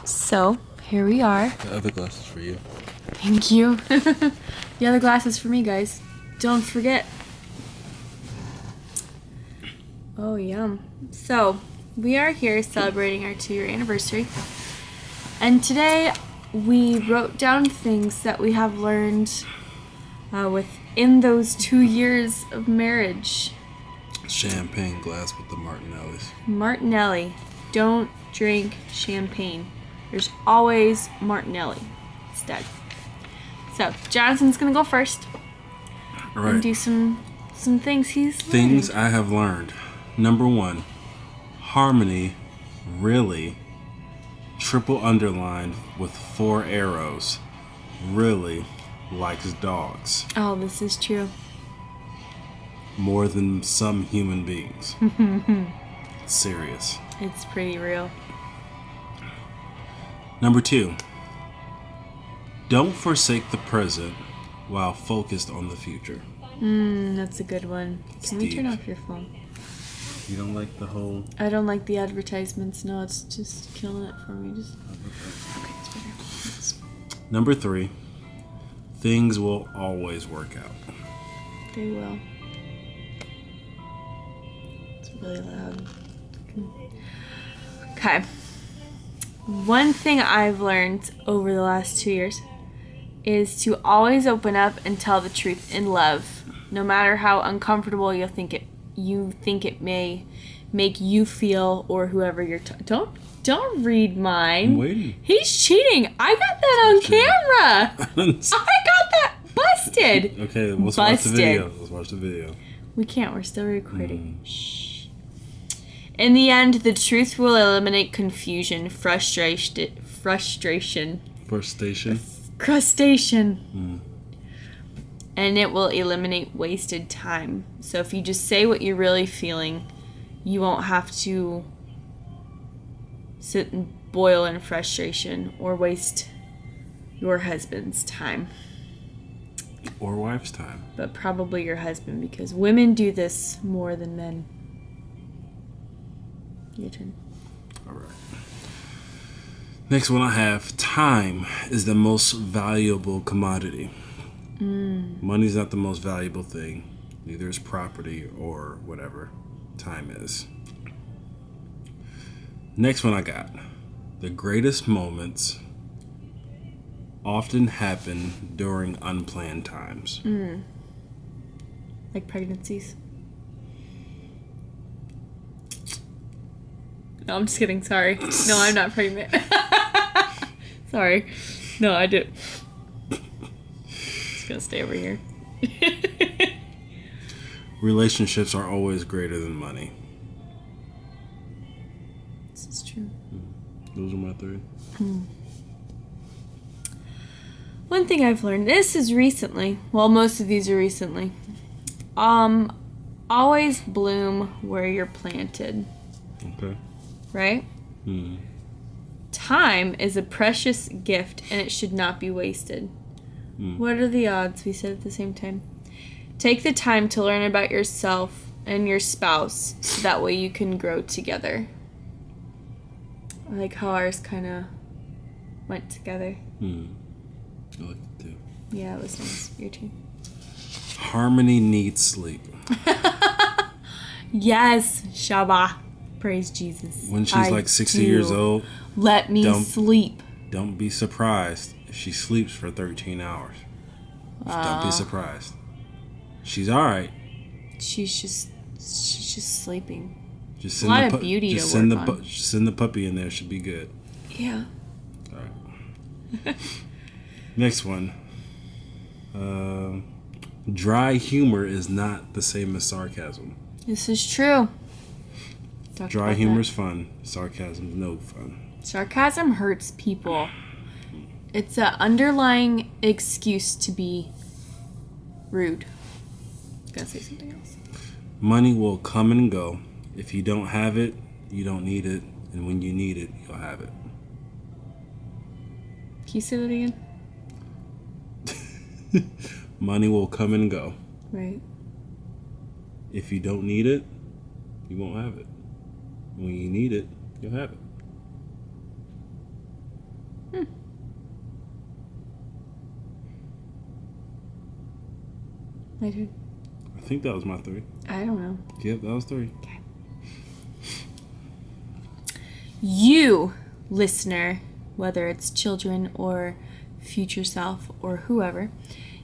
So, here we are. The other glass is for you. Thank you. The other glass is for me, guys. Don't forget. Oh, yum. So, we are here celebrating our 2-year anniversary. And today, we wrote down things that we have learned within those 2 years of marriage. Champagne glass with the Martinellis. Martinelli. Don't drink champagne. There's always Martinelli instead. So, Jonathan's going to go first. All right. And do some things he's learned. Things I have learned. Number 1, Harmony really, triple underlined with 4 arrows, really likes dogs Oh, this is true. more than some human beings. It's serious. It's pretty real. Number 2, don't forsake the present while focused on the future. That's a good one. Can we turn deep. off your phone? You don't like the whole... I don't like the advertisements. No, it's just killing it for me. Okay, it's better. Number 3, things will always work out. They will. It's really loud. Okay. One thing I've learned over the last 2 years is to always open up and tell the truth in love, no matter how uncomfortable you think it may make you feel or whoever you're don't read mine. I'm waiting. He's cheating. I got that on camera. I got that busted. Okay, let's watch the video. We can't. We're still recording. Shh. In the end, the truth will eliminate confusion, frustration, crustation, and it will eliminate wasted time. So if you just say what you're really feeling, you won't have to sit and boil in frustration or waste your husband's time. Or wife's time. But probably your husband, because women do this more than men. Your turn. All right. Next one I have, time is the most valuable commodity. Money's not the most valuable thing. Neither is property or whatever. Time is. Next one I got. The greatest moments often happen during unplanned times. Like pregnancies. No, I'm just kidding. Sorry. No, I'm not pregnant. Sorry. No, I did. Just gonna stay over here. Relationships are always greater than money. This is true. Those are my 3. One thing I've learned, this is recently. Well, most of these are recently. Always bloom where you're planted. Okay. Right? Time is a precious gift and it should not be wasted. What are the odds? We said at the same time. Take the time to learn about yourself and your spouse so that way you can grow together. I like how ours kind of went together. I like it too. Yeah, it was nice. Your turn. Harmony needs sleep. Yes, Shabbat. Praise Jesus. When she's like 60 years old, let me sleep. Don't be surprised if she sleeps for 13 hours. Don't be surprised. She's all right. She's just sleeping. Just a lot of beauty to work on. Just send the puppy in there. Should be good. Yeah. All right. Next one. Dry humor is not the same as sarcasm. This is true. Dry humor's fun. Sarcasm's no fun. Sarcasm hurts people. It's an underlying excuse to be rude. I was gonna say something else. Money will come and go. If you don't have it, you don't need it. And when you need it, you'll have it. Can you say that again? Money will come and go. Right. If you don't need it, you won't have it. When you need it, you'll have it. My turn. I think that was my 3. I don't know. Yep, that was 3. Okay. You, listener, whether it's children or future self or whoever,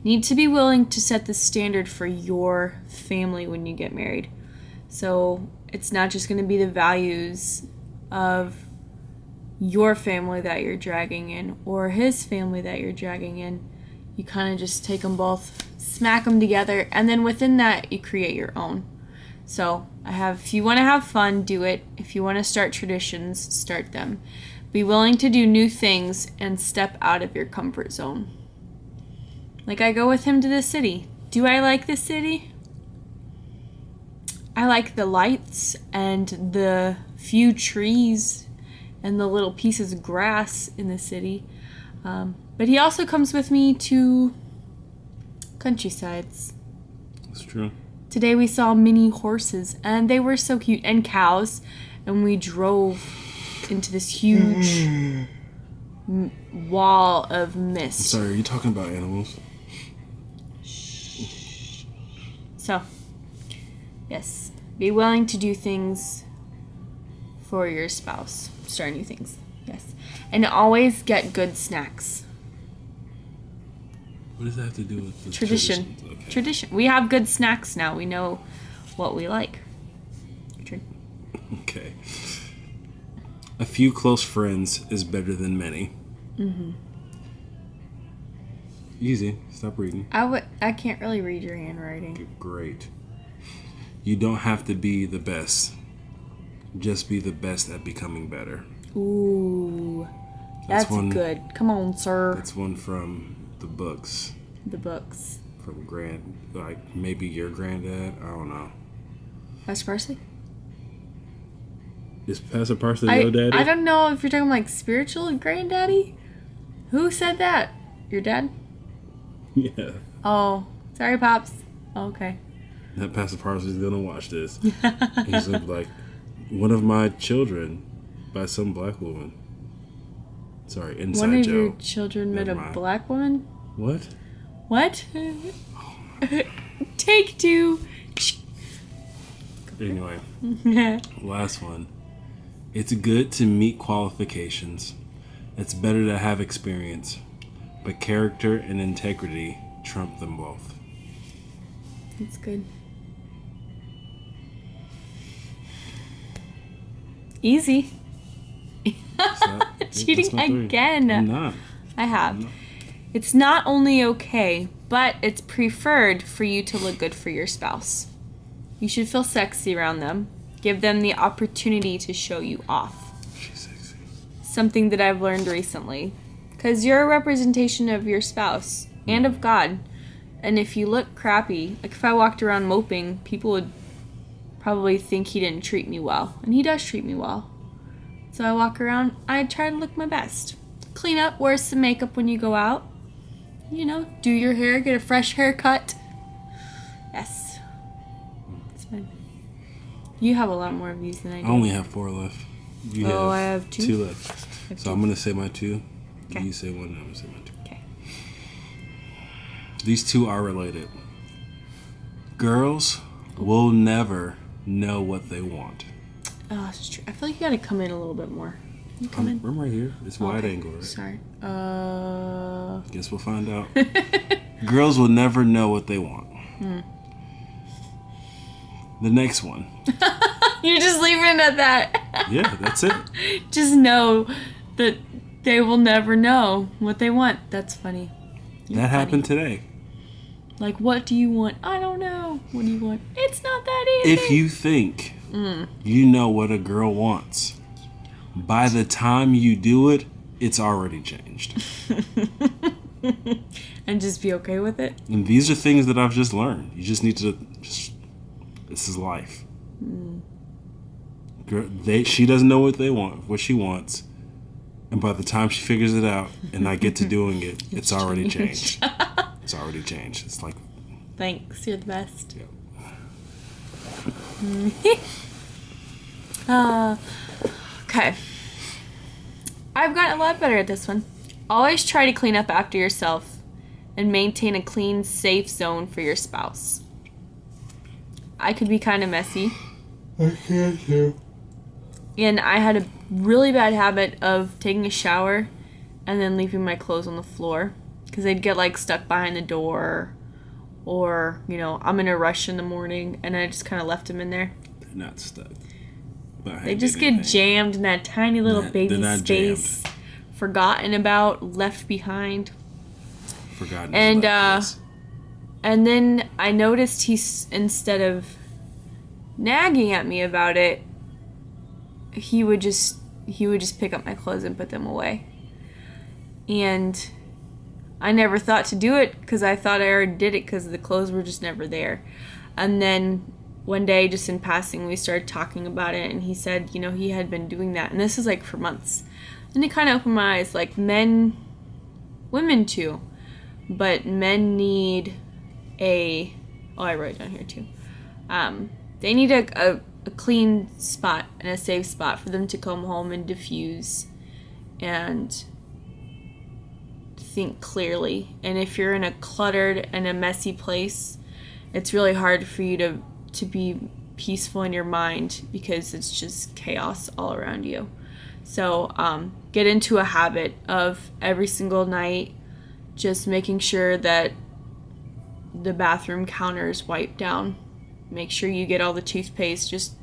need to be willing to set the standard for your family when you get married. So it's not just going to be the values of your family that you're dragging in or his family that you're dragging in. You kind of just take them both, smack them together, and then within that you create your own. So if you want to have fun, do it. If you want to start traditions, start them. Be willing to do new things and step out of your comfort zone. Like I go with him to the city. Do I like the city? I like the lights and the few trees and the little pieces of grass in the city. But he also comes with me to countrysides. That's true. Today we saw mini horses and they were so cute, and cows, and we drove into this huge wall of mist. Sorry, are you talking about animals? So, yes, be willing to do things for your spouse. Start new things, yes. And always get good snacks. What does that have to do with the Tradition. traditions? Okay. Tradition. We have good snacks now. We know what we like. Okay. A few close friends is better than many. Easy. Stop reading. I can't really read your handwriting. Great. You don't have to be the best. Just be the best at becoming better. Ooh. That's good. Come on, sir. That's one from the books. The books. From maybe your granddad. I don't know. Pastor Parsley? Is Pastor Parsley your daddy? I don't know if you're talking like spiritual granddaddy. Who said that? Your dad? Yeah. Oh, sorry, Pops. Okay. That Pastor Parsley's gonna watch this. He's gonna be like, one of my children by some black woman. Sorry, inside One of joke. your children met a black woman? What? What? Take 2. Anyway, last one. It's good to meet qualifications. It's better to have experience. But character and integrity trump them both. That's good. Easy. Cheating again. I'm not. I have. It's not only okay, but it's preferred for you to look good for your spouse. You should feel sexy around them. Give them the opportunity to show you off. She's sexy. Something that I've learned recently. Because you're a representation of your spouse and of God. And if you look crappy, like if I walked around moping, people would probably think he didn't treat me well. And he does treat me well. So I walk around, I try to look my best. Clean up, wear some makeup when you go out. You know, do your hair, get a fresh haircut. Yes. It's fine. You have a lot more of these than I do. I only have 4 left. I have 2. 2 left. So I'm going to say my 2. Okay. You say 1, I'm going to say my 2. Okay. These 2 are related. Girls will never know what they want. Oh, that's true. I feel like you gotta come in a little bit more. You come in? I'm right here. It's wide angle, right? Sorry. Guess we'll find out. Girls will never know what they want. The next one. You're just leaving it at that. Yeah, that's it. Just know that they will never know what they want. That's funny. That happened today. Like, what do you want? I don't know. What do you want? It's not that easy. If you think you know what a girl wants, by the time you do it, it's already changed. And just be okay with it? And these are things that I've just learned. You just need to this is life. She doesn't know what they want, what she wants. And by the time she figures it out and I get to doing it, it's already changed. It's already changed. It's like... Thanks. You're the best. Yeah. Okay. I've gotten a lot better at this one. Always try to clean up after yourself and maintain a clean, safe zone for your spouse. I could be kind of messy. I can't too. And I had a really bad habit of taking a shower and then leaving my clothes on the floor because they'd get like stuck behind the door, or I'm in a rush in the morning and I just kind of left them in there. They're not stuck. They just get jammed in that tiny little baby space, jammed. Forgotten about, left behind. Forgotten. And then I noticed instead of nagging at me about it, he would just pick up my clothes and put them away. And I never thought to do it because I thought I already did it because the clothes were just never there. And then one day, just in passing, we started talking about it, and he said, he had been doing that. And this is like for months. And it kind of opened my eyes, like women too. But men need I wrote it down here too. They need a clean spot and a safe spot for them to come home and diffuse and think clearly. And if you're in a cluttered and a messy place, it's really hard for you to be peaceful in your mind because it's just chaos all around you. So get into a habit of every single night just making sure that the bathroom counter is wiped down. Make sure you get all the toothpaste. Just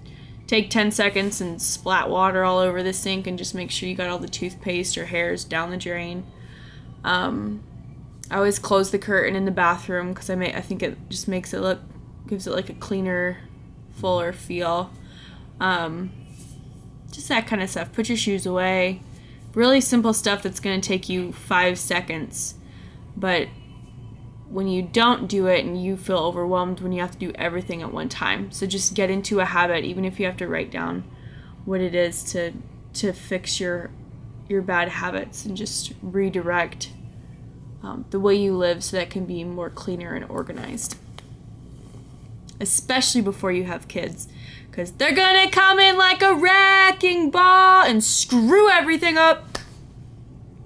take 10 seconds and splat water all over the sink and just make sure you got all the toothpaste or hairs down the drain. I always close the curtain in the bathroom because I think it just gives it like a cleaner, fuller feel. Just that kind of stuff. Put your shoes away. Really simple stuff that's going to take you 5 seconds. But when you don't do it and you feel overwhelmed when you have to do everything at one time. So just get into a habit, even if you have to write down what it is to fix your bad habits and just redirect the way you live so that it can be more cleaner and organized. Especially before you have kids, because they're gonna come in like a wrecking ball and screw everything up.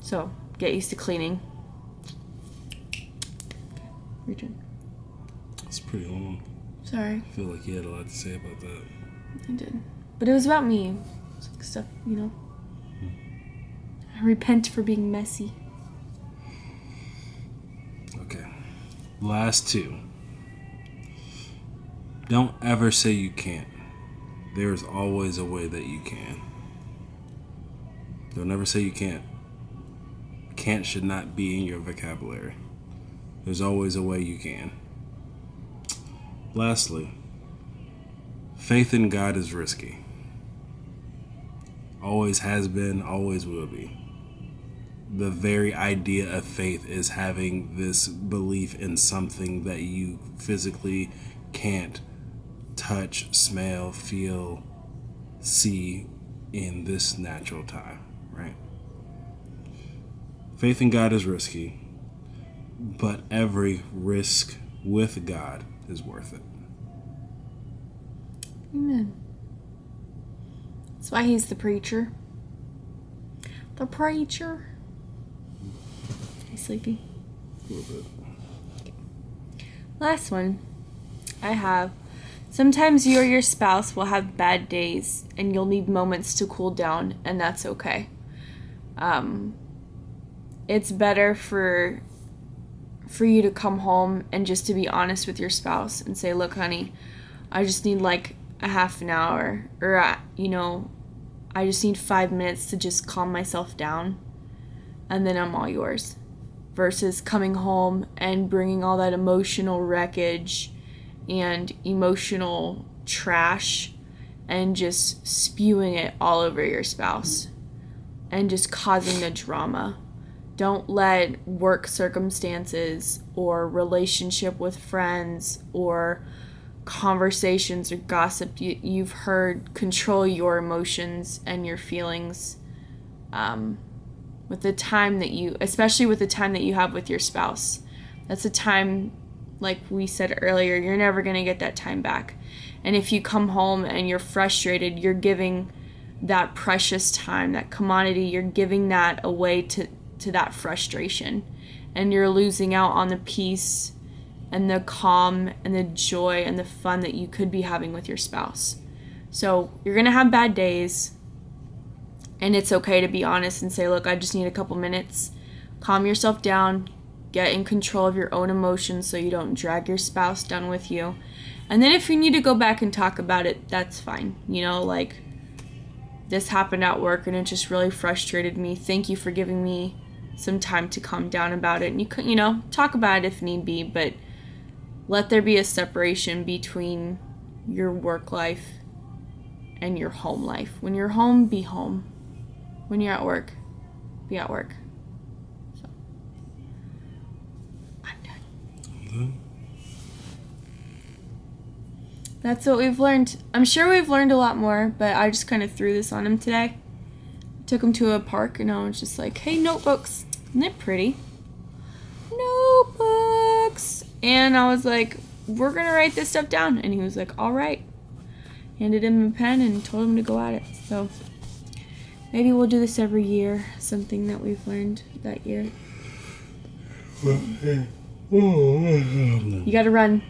So get used to cleaning. Your turn. It's pretty long. Sorry. I feel like you had a lot to say about that. I did. But it was about me. It's like stuff, I repent for being messy. Okay. Last two. Don't ever say you can't. There's always a way that you can. Don't ever say you can't. Can't should not be in your vocabulary. There's always a way you can. Lastly, faith in God is risky. Always has been, always will be. The very idea of faith is having this belief in something that you physically can't touch, smell, feel, see in this natural time, right? Faith in God is risky, but every risk with God is worth it. Amen. That's why he's the preacher. The preacher. You sleepy? A little bit. Last one I have. Sometimes you or your spouse will have bad days and you'll need moments to cool down, and that's okay. It's better for you to come home and just to be honest with your spouse and say, look, honey, I just need like a half an hour, or I just need 5 minutes to just calm myself down, and then I'm all yours. Versus coming home and bringing all that emotional wreckage and emotional trash and just spewing it all over your spouse and just causing the drama. Don't let work circumstances or relationship with friends or conversations or gossip you've heard control your emotions and your feelings with the time that especially with the time that you have with your spouse. That's a time, like we said earlier, you're never going to get that time back. And if you come home and you're frustrated, you're giving that precious time, that commodity, you're giving that away to that frustration. And you're losing out on the peace and the calm and the joy and the fun that you could be having with your spouse. So you're going to have bad days. And it's okay to be honest and say, look, I just need a couple minutes. Calm yourself down. Get in control of your own emotions so you don't drag your spouse down with you. And then if you need to go back and talk about it, that's fine. You know, like, this happened at work and it just really frustrated me. Thank you for giving me some time to calm down about it. And you could, talk about it if need be, but let there be a separation between your work life and your home life. When you're home, be home. When you're at work, be at work. So, I'm done. That's what we've learned. I'm sure we've learned a lot more, but I just kind of threw this on him today. Took him to a park and I was just like, hey, notebooks. Isn't it pretty? Notebooks. And I was like, we're going to write this stuff down. And he was like, all right. Handed him a pen and told him to go at it. So maybe we'll do this every year. Something that we've learned that year. You gotta run.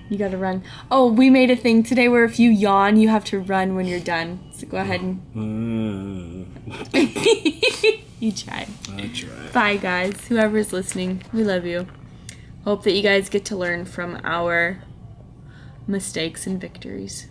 Oh, we made a thing today where if you yawn, you have to run when you're done. So go ahead and... You tried. I tried. Bye, guys. Whoever's listening, we love you. Hope that you guys get to learn from our mistakes and victories.